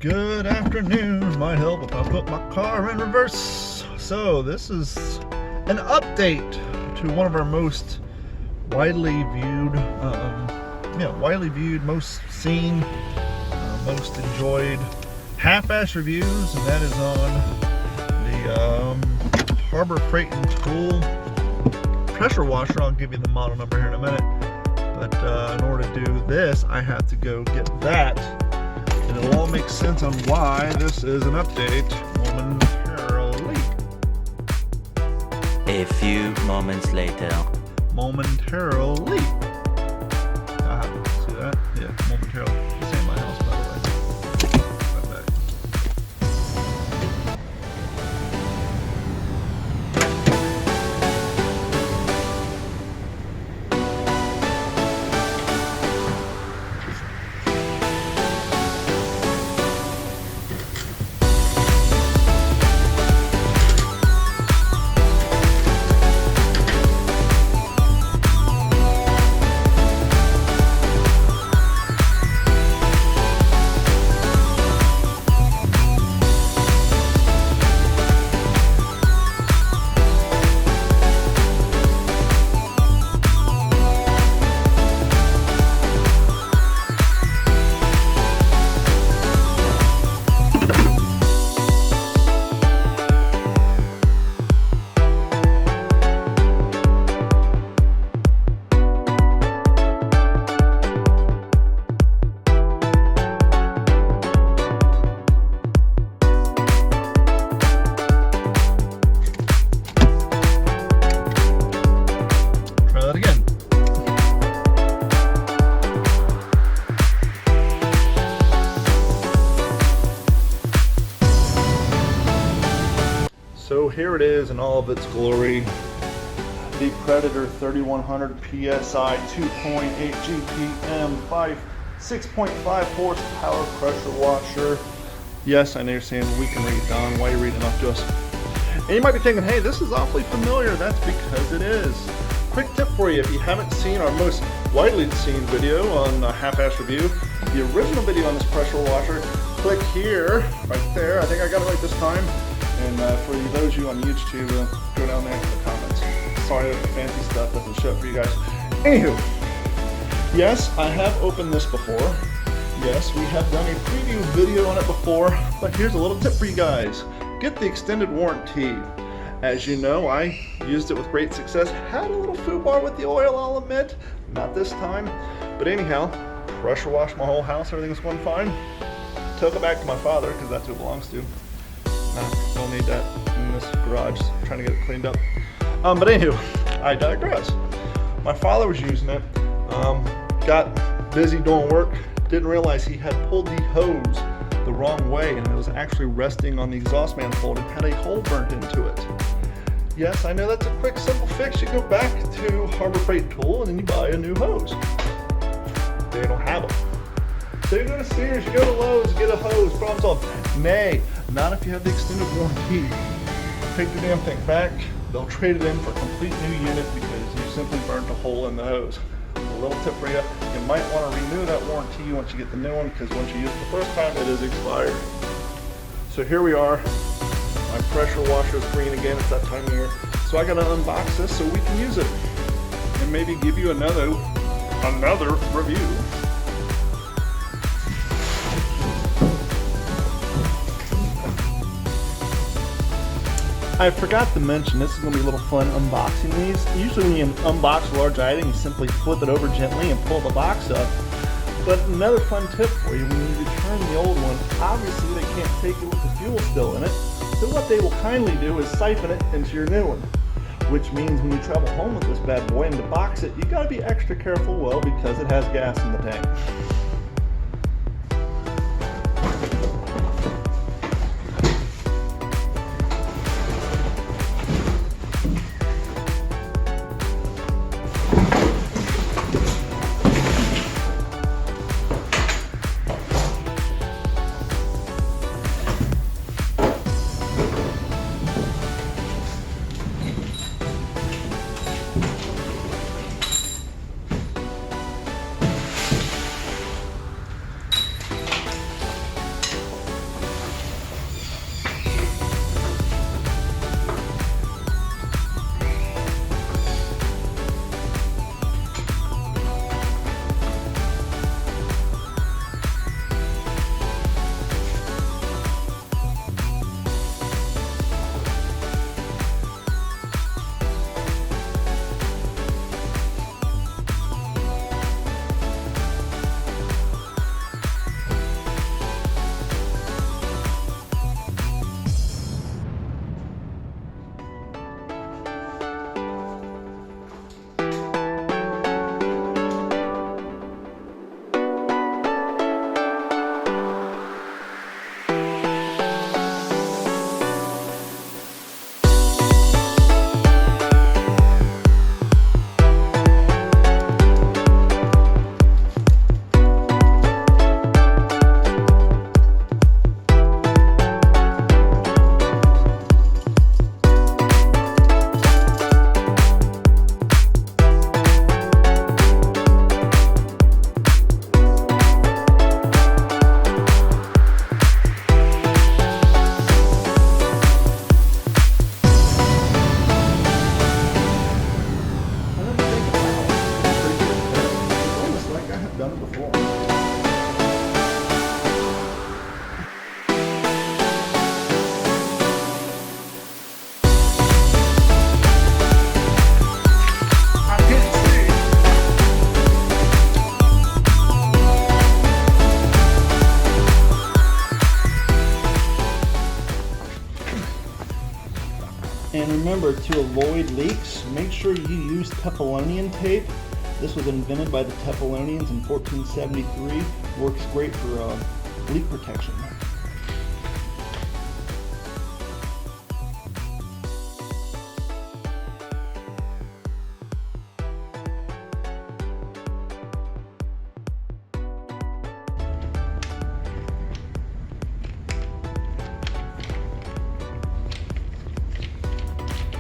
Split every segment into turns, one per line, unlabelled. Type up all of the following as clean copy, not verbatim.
Good afternoon. Might help if I put my car in reverse. So this is an update to one of our most widely viewed, most seen, most enjoyed half-ass reviews, and that is on the Harbor Freight and Tool pressure washer. I'll give you the model number here in a minute. But in order to do this, I have to go get that. And it'll all make sense on why this is an update momentarily.
A few moments later.
Momentarily. See that? Yeah, momentarily. This ain't my house, by the way. Right back. So here it is in all of its glory. The Predator 3100 PSI 2.8 GPM 6.5 horsepower pressure washer. Yes, I know you're saying we can read, Don. Why are you reading off to us? And you might be thinking, hey, this is awfully familiar. That's because it is. Quick tip for you, if you haven't seen our most widely seen video on Half-Ass Review, the original video on this pressure washer, click here, right there. I think I got it right this time. And for those of you on YouTube, go down there in the comments. Sorry that the fancy stuff doesn't show up for you guys. Anywho, yes, I have opened this before. Yes, we have done a preview video on it before, but here's a little tip for you guys. Get the extended warranty. As you know, I used it with great success. Had a little foobar with the oil, I'll admit. Not this time. But anyhow, pressure washed my whole house, everything's going fine. Took it back to my father, because that's who it belongs to. Don't need that in this garage. Trying to get it cleaned up. But anywho, I digress. My father was using it. Got busy doing work. Didn't realize he had pulled the hose the wrong way, and it was actually resting on the exhaust manifold and had a hole burnt into it. Yes, I know that's a quick, simple fix. You go back to Harbor Freight Tool and then you buy a new hose. They don't have them. So you go to Sears, you go to Lowe's, get a hose, problem solved. Nay, not if you have the extended warranty. Take the damn thing back. They'll trade it in for a complete new unit because you simply burnt a hole in the hose. A little tip for you, you might want to renew that warranty once you get the new one, because once you use it the first time, it is expired. So here we are. My pressure washer is green again. It's that time of year. So I got to unbox this so we can use it and maybe give you another review. I forgot to mention, this is going to be a little fun unboxing these. Usually when you unbox a large item, you simply flip it over gently and pull the box up. But another fun tip for you, when you return the old one, obviously they can't take it with the fuel still in it. So what they will kindly do is siphon it into your new one. Which means when you travel home with this bad boy and to box it, you got to be extra careful, well, because it has gas in the tank. remember, to avoid leaks, make sure you use Teflonian tape. This was invented by the Teflonians in 1473. Works great for leak protection.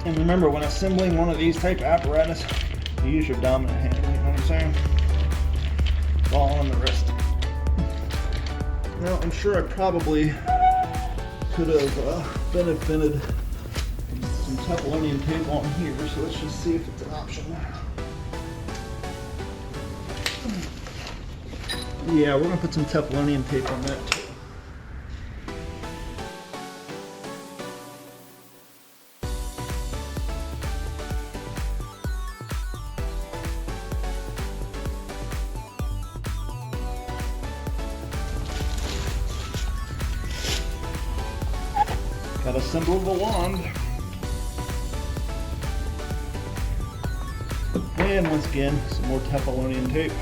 And remember, when assembling one of these type apparatus, you use your dominant hand, you know what I'm saying? Ball on the wrist. Now, I'm sure I probably could have benefited some Teflonian tape on here, so let's just see if it's an option. Yeah, we're gonna put some Teflonian tape on that too. Got a symbol of a wand. And once again, some more Teflonian tape.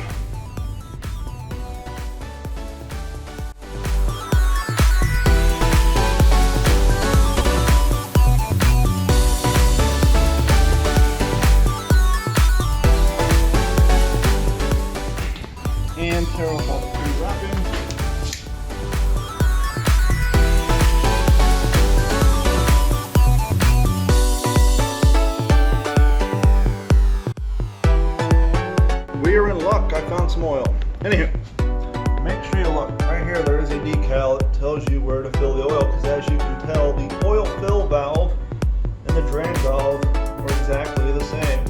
And TerraFall pre-wrapping. We're in luck, I found some oil. Anywho, make sure you look. Right here there is a decal that tells you where to fill the oil, because as you can tell, the oil fill valve and the drain valve are exactly the same.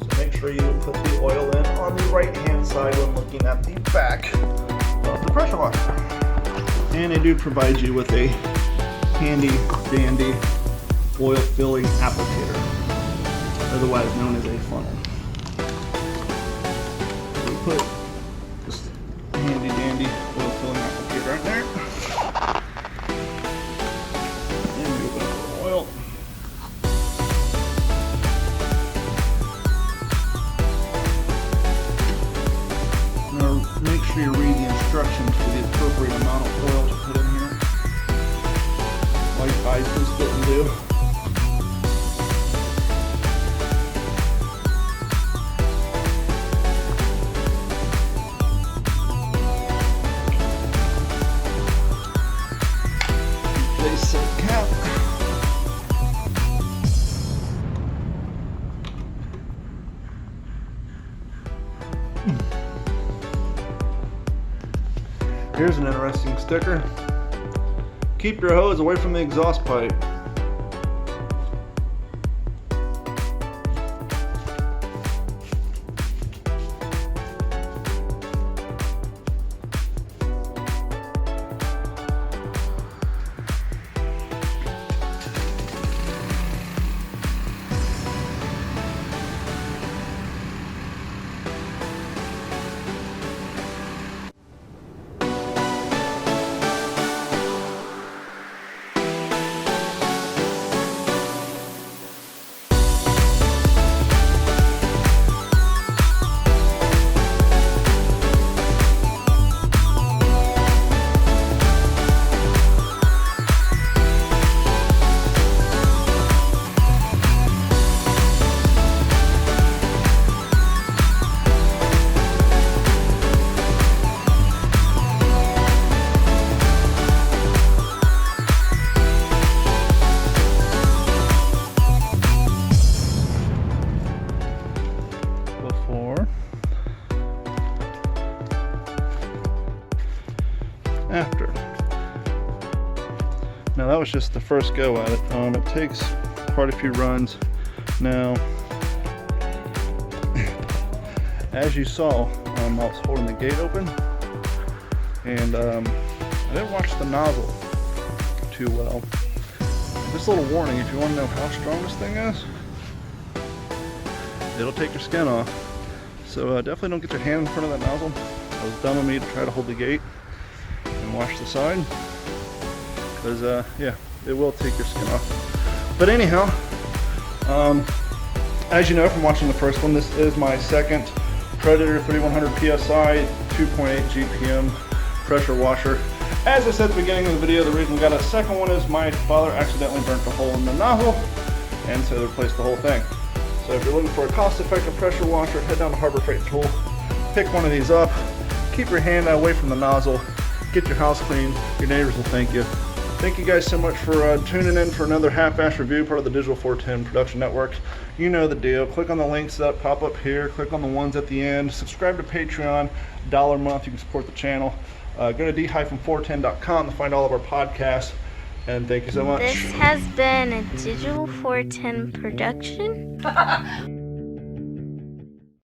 So make sure you put the oil in on the right hand side when looking at the back of the pressure washer. And they do provide you with a handy dandy oil filling applicator, otherwise known as a funnel. Put this handy dandy oil filling applicator right there. And move it over the oil. Now make sure you read the instructions for the appropriate amount of oil to put in here. Like I just didn't do. Cap. Here's an interesting sticker. Keep your hose away from the exhaust pipe. After. Now that was just the first go at it. It takes quite a few runs. Now, as you saw, I was holding the gate open, and I didn't watch the nozzle too well. Just a little warning, if you want to know how strong this thing is, it'll take your skin off. So definitely don't get your hand in front of that nozzle. It was dumb of me to try to hold the gate and wash the side, because yeah, it will take your skin off. But anyhow, As you know from watching the first one, this is my second Predator 3100 PSI 2.8 GPM pressure washer. As I said at the beginning of the video, the reason we got a second one is my father accidentally burnt a hole in the nozzle, and so they replaced the whole thing. So if you're looking for a cost-effective pressure washer, head down to Harbor Freight Tool, pick one of these up, keep your hand away from the nozzle, get your house clean, your neighbors will thank you. Thank you guys so much for tuning in for another half-ass review, part of the Digital 410 Production Network. You know the deal. Click on the links that pop up here. Click on the ones at the end. Subscribe to Patreon. $1 a month. You can support the channel. Go to d-410.com to find all of our podcasts. And thank you so much.
This has been a Digital 410 production.